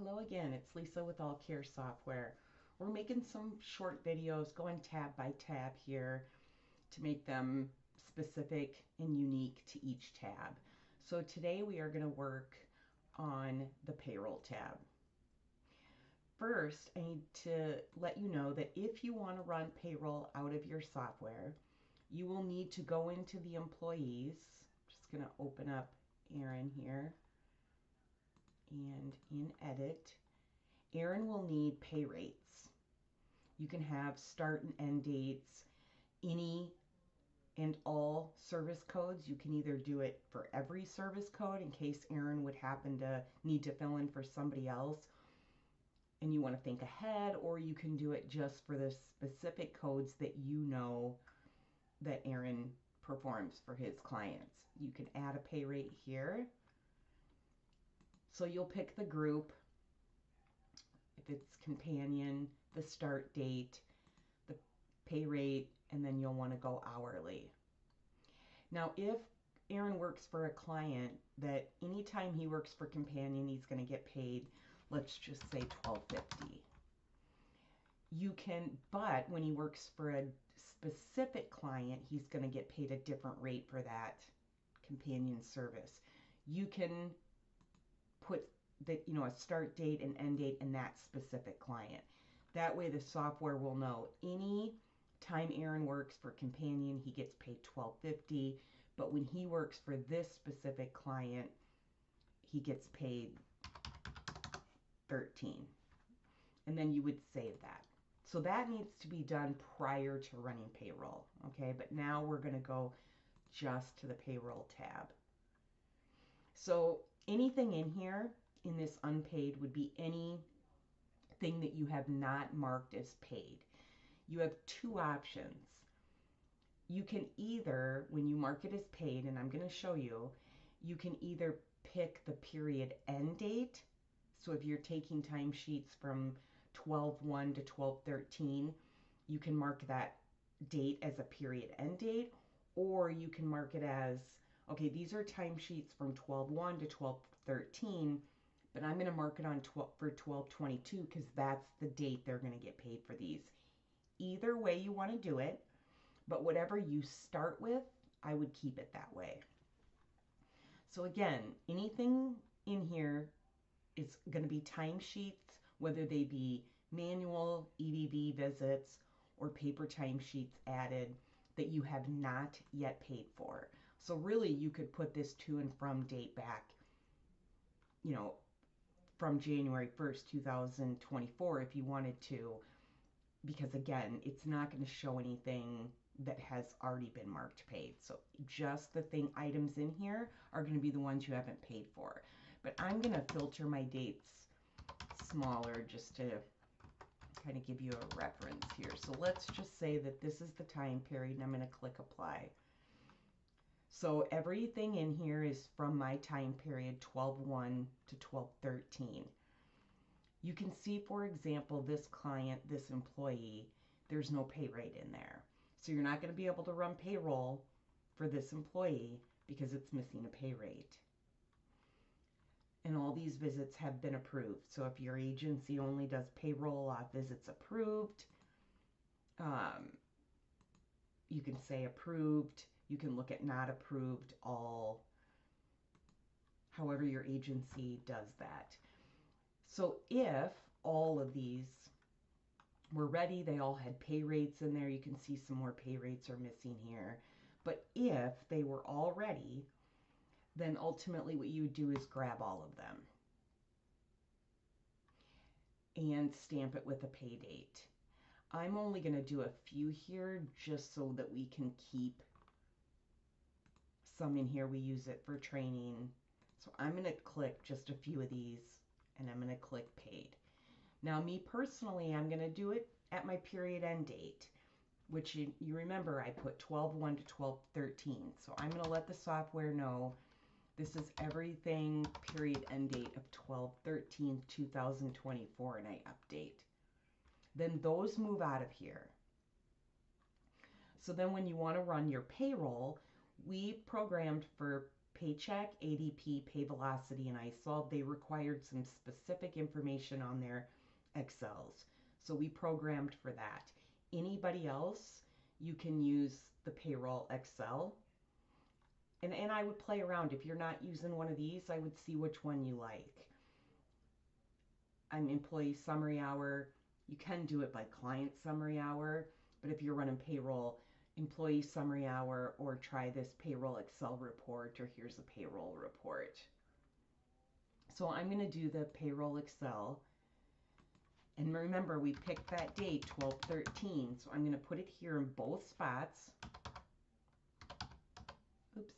Hello again, it's Lisa with All Care Software. We're making some short videos going tab by tab here to make them specific and unique to each tab. So today we are going to work on the Payroll tab. First, I need to let you know that if you want to run payroll out of your software, you will need to go into the employees. I'm just going to open up Aaron here. And in edit, Aaron will need pay rates. You can have start and end dates, any and all service codes. You can either do it for every service code in case Aaron would happen to need to fill in for somebody else and you want to think ahead, or you can do it just for the specific codes that you know that Aaron performs for his clients. You can add a pay rate here. So you'll pick the group, if it's companion, the start date, the pay rate, and then you'll want to go hourly. Now, if Aaron works for a client that anytime he works for companion, he's going to get paid, let's just say $12.50. You can, but when he works for a specific client, he's going to get paid a different rate for that companion service. You can put that, a start date and end date in that specific client. That way the software will know any time Aaron works for companion, he gets paid $12.50, but when he works for this specific client, he gets paid $13. And then you would save that. So that needs to be done prior to running payroll, okay? But now we're going to go just to the payroll tab. So anything in here in this unpaid would be anything that you have not marked as paid. You have two options. You can either, when you mark it as paid, and I'm going to show you, you can either pick the period end date. So if you're taking timesheets from 12/1 to 12/13, you can mark that date as a period end date, or you can mark it as, okay, these are timesheets from 12/1 to 12/13, but I'm going to mark it on for 12/22 because that's the date they're going to get paid for these. Either way you want to do it, but whatever you start with, I would keep it that way. So again, anything in here is going to be timesheets, whether they be manual EDV visits or paper timesheets added that you have not yet paid for. So really you could put this to and from date back, from January 1st, 2024 if you wanted to, because again, it's not going to show anything that has already been marked paid. So just the items in here are going to be the ones you haven't paid for. But I'm going to filter my dates smaller just to kind of give you a reference here. So let's just say that this is the time period and I'm going to click apply. So everything in here is from my time period 12/1 to 12/13. You can see, for example, this client, this employee, there's no pay rate in there. So you're not going to be able to run payroll for this employee because it's missing a pay rate. And all these visits have been approved. So if your agency only does payroll off visits approved, you can say approved. You can look at not approved, all, however your agency does that. So if all of these were ready, they all had pay rates in there, you can see some more pay rates are missing here. But if they were all ready, then ultimately what you would do is grab all of them and stamp it with a pay date. I'm only going to do a few here just so that we can keep some in here. We use it for training. So I'm going to click just a few of these and I'm going to click paid. Now me personally, I'm going to do it at my period end date, which you remember I put 12/1 to 12/13. So I'm going to let the software know this is everything period end date of 12/13/2024 and I update. Then those move out of here. So then when you want to run your payroll, we programmed for Paycheck, ADP, Pay Velocity, and iSolve, they required some specific information on their Excels. So we programmed for that. Anybody else, you can use the payroll Excel. And I would play around. If you're not using one of these, I would see which one you like. Employee summary hour. You can do it by client summary hour, but if you're running payroll, employee summary hour, or try this payroll Excel report, or here's a payroll report. So I'm going to do the payroll Excel. And remember, we picked that date, 12/13. So I'm going to put it here in both spots. Oops.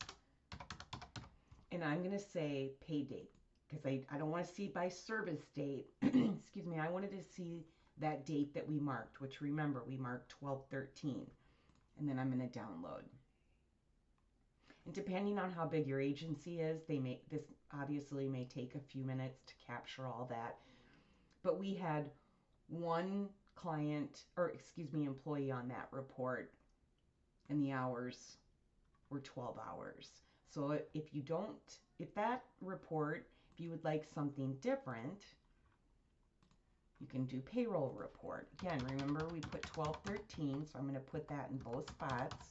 And I'm going to say pay date, because I don't want to see by service date. Excuse me. I wanted to see that date that we marked, which remember, we marked 12/13. And then I'm going to download. And depending on how big your agency is, this obviously may take a few minutes to capture all that. But we had one client, or excuse me, employee on that report, and the hours were 12 hours. So if that report, if you would like something different, you can do payroll report. Again, remember we put 12/13, so I'm going to put that in both spots.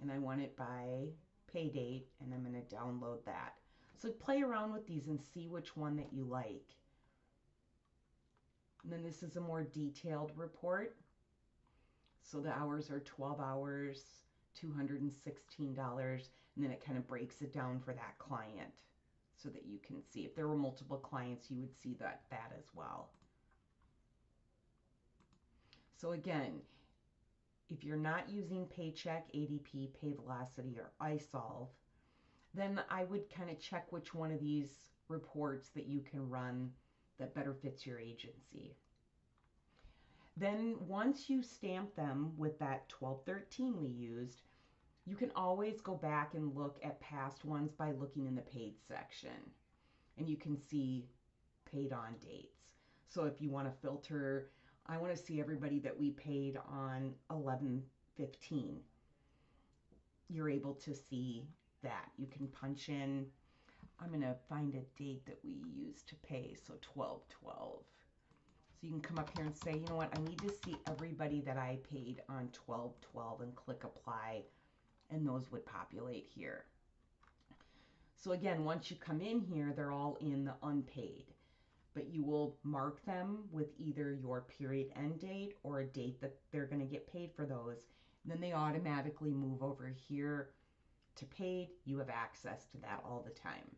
And I want it by pay date, and I'm going to download that. So play around with these and see which one that you like. And then this is a more detailed report. So the hours are 12 hours, $216, and then it kind of breaks it down for that client so that you can see. If there were multiple clients, you would see that as well. So again, if you're not using Paycheck, ADP, Pay Velocity, or iSolve, then I would kind of check which one of these reports that you can run that better fits your agency. Then once you stamp them with that 12/13 we used, you can always go back and look at past ones by looking in the paid section. And you can see paid on dates. So if you want to filter, I want to see everybody that we paid on 11/15. You're able to see that. You can punch in, I'm going to find a date that we used to pay, so 12/12. So you can come up here and say, you know what, I need to see everybody that I paid on 12/12 and click apply, and those would populate here. So again, once you come in here, they're all in the unpaid, but you will mark them with either your period end date or a date that they're going to get paid for those. And then they automatically move over here to paid. You have access to that all the time.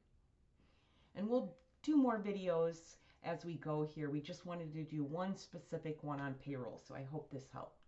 And we'll do more videos as we go here. We just wanted to do one specific one on payroll, so I hope this helped.